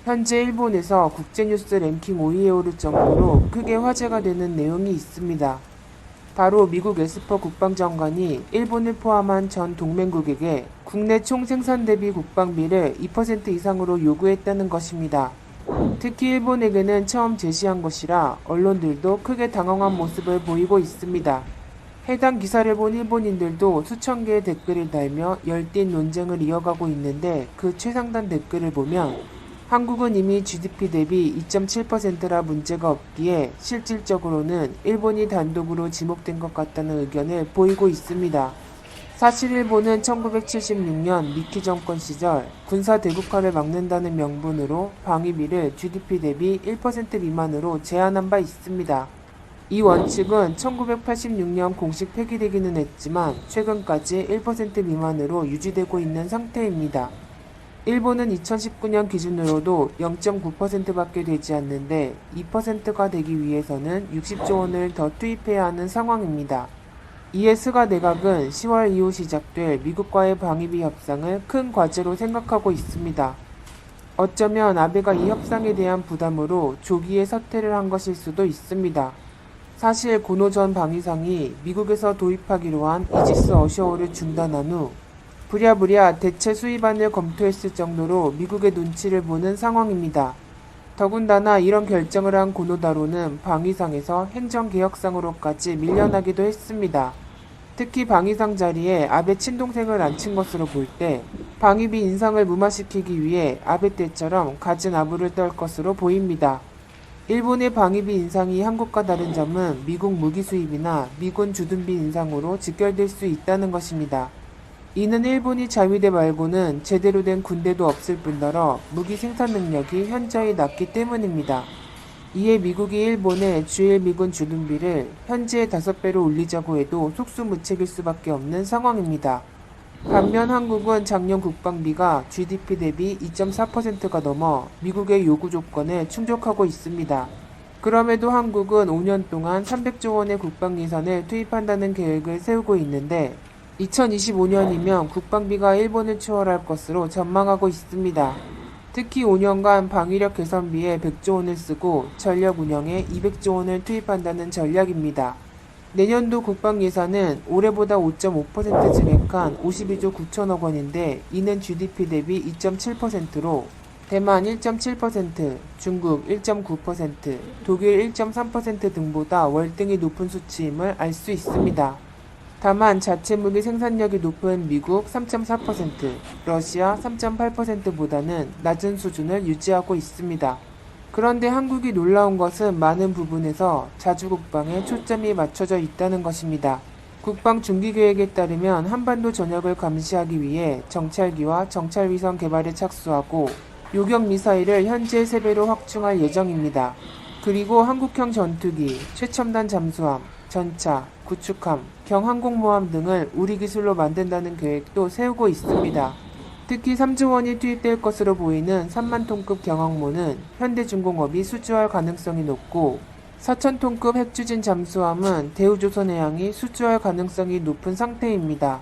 현재 일본에서 국제뉴스 랭킹 5위에 오를 정도로 크게 화제가 되는 내용이 있습니다. 바로 미국 에스퍼 국방장관이 일본을 포함한 전 동맹국에게 국내 총생산 대비 국방비를 2% 이상으로 요구했다는 것입니다. 특히 일본에게는 처음 제시한 것이라 언론들도 크게 당황한 모습을 보이고 있습니다. 해당 기사를 본 일본인들도 수천 개의 댓글을 달며 열띤 논쟁을 이어가고 있는데, 그 최상단 댓글을 보면 한국은 이미 GDP 대비 2.7%라 문제가 없기에 실질적으로는 일본이 단독으로 지목된 것 같다는 의견을 보이고 있습니다. 사실 일본은 1976년 미키 정권 시절 군사 대국화를 막는다는 명분으로 방위비를 GDP 대비 1% 미만으로 제한한 바 있습니다. 이 원칙은 1986년 공식 폐기되기는 했지만 최근까지 1% 미만으로 유지되고 있는 상태입니다. 일본은 2019년 기준으로도 0.9%밖에 되지 않는데 2%가 되기 위해서는 60조 원을 더 투입해야 하는 상황입니다. 이에 스가 내각은 10월 이후 시작될 미국과의 방위비 협상을 큰 과제로 생각하고 있습니다. 어쩌면 아베가 이 협상에 대한 부담으로 조기에 사퇴를 한 것일 수도 있습니다. 사실 고노 전 방위상이 미국에서 도입하기로 한 이지스 어셔어를 중단한 후 부랴부랴 대체 수입안을 검토했을 정도로 미국의 눈치를 보는 상황입니다. 더군다나 이런 결정을 한 고노다로는 방위상에서 행정개혁상으로까지 밀려나기도 했습니다. 특히 방위상 자리에 아베 친동생을 앉힌 것으로 볼 때 방위비 인상을 무마시키기 위해 아베 때처럼 갖은 아부를 떨 것으로 보입니다. 일본의 방위비 인상이 한국과 다른 점은 미국 무기 수입이나 미군 주둔비 인상으로 직결될 수 있다는 것입니다. 이는 일본이 자위대 말고는 제대로 된 군대도 없을 뿐더러 무기 생산 능력이 현저히 낮기 때문입니다. 이에 미국이 일본의 주일 미군 주둔비를 현재의 5배로 올리자고 해도 속수무책일 수밖에 없는 상황입니다. 반면 한국은 작년 국방비가 GDP 대비 2.4%가 넘어 미국의 요구 조건에 충족하고 있습니다. 그럼에도 한국은 5년 동안 300조 원의 국방 예산을 투입한다는 계획을 세우고 있는데 2025년이면 국방비가 일본을 추월할 것으로 전망하고 있습니다. 특히 5년간 방위력 개선비에 100조 원을 쓰고 전력 운영에 200조 원을 투입한다는 전략입니다. 내년도 국방 예산은 올해보다 5.5% 증액한 52조 9천억 원인데, 이는 GDP 대비 2.7%로 대만 1.7%, 중국 1.9%, 독일 1.3% 등보다 월등히 높은 수치임을 알 수 있습니다. 다만 자체 무기 생산력이 높은 미국 3.4%, 러시아 3.8%보다는 낮은 수준을 유지하고 있습니다. 그런데 한국이 놀라운 것은 많은 부분에서 자주국방에 초점이 맞춰져 있다는 것입니다. 국방 중기계획에 따르면 한반도 전역을 감시하기 위해 정찰기와 정찰위성 개발에 착수하고 요격 미사일을 현재 3배로 확충할 예정입니다. 그리고 한국형 전투기, 최첨단 잠수함, 전차, 구축함, 경항공모함 등을 우리 기술로 만든다는 계획도 세우고 있습니다. 특히 3조 원이 투입될 것으로 보이는 3만 톤급 경항모는 현대중공업이 수주할 가능성이 높고, 4천 톤급 핵추진 잠수함은 대우조선해양이 수주할 가능성이 높은 상태입니다.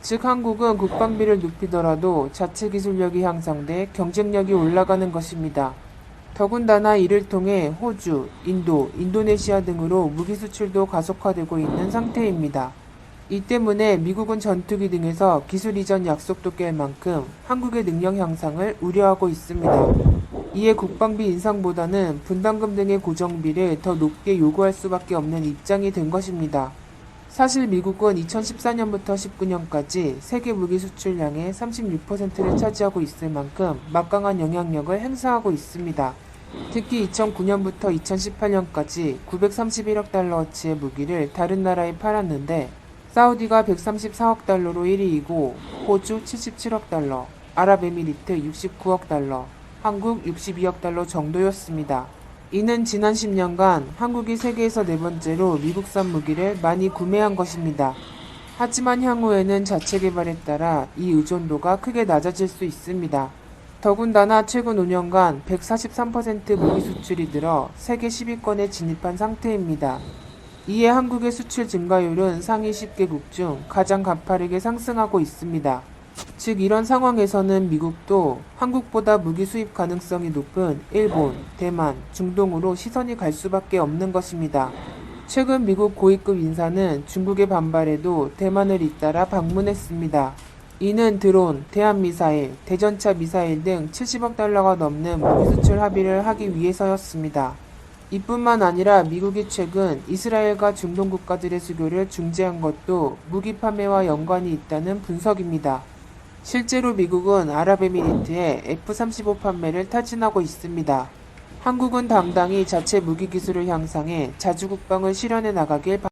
즉 한국은 국방비를 높이더라도 자체 기술력이 향상돼 경쟁력이 올라가는 것입니다. 더군다나 이를 통해 호주, 인도, 인도네시아 등으로 무기 수출도 가속화되고 있는 상태입니다. 이 때문에 미국은 전투기 등에서 기술 이전 약속도 깰 만큼 한국의 능력 향상을 우려하고 있습니다. 이에 국방비 인상보다는 분담금 등의 고정비를 더 높게 요구할 수밖에 없는 입장이 된 것입니다. 사실 미국은 2014년부터 19년까지 세계 무기 수출량의 36%를 차지하고 있을 만큼 막강한 영향력을 행사하고 있습니다. 특히 2009년부터 2018년까지 931억 달러어치의 무기를 다른 나라에 팔았는데, 사우디가 134억 달러로 1위이고 호주 77억 달러, 아랍에미리트 69억 달러, 한국 62억 달러 정도였습니다. 이는 지난 10년간 한국이 세계에서 4번째로 미국산 무기를 많이 구매한 것입니다. 하지만 향후에는 자체 개발에 따라 이 의존도가 크게 낮아질 수 있습니다. 더군다나 최근 5년간 143% 무기 수출이 늘어 세계 10위권에 진입한 상태입니다. 이에 한국의 수출 증가율은 상위 10개국 중 가장 가파르게 상승하고 있습니다. 즉 이런 상황에서는 미국도 한국보다 무기 수입 가능성이 높은 일본, 대만, 중동으로 시선이 갈 수밖에 없는 것입니다. 최근 미국 고위급 인사는 중국의 반발에도 대만을 잇따라 방문했습니다. 이는 드론, 대한미사일, 대전차 미사일 등 70억 달러가 넘는 무기 수출 합의를 하기 위해서였습니다. 이뿐만 아니라 미국이 최근 이스라엘과 중동 국가들의 수교를 중지한 것도 무기 판매와 연관이 있다는 분석입니다. 실제로 미국은 아랍에미리트에 F-35 판매를 타진하고 있습니다. 한국은 당당히 자체 무기 기술을 향상해 자주 국방을 실현해 나가길 바랍니다.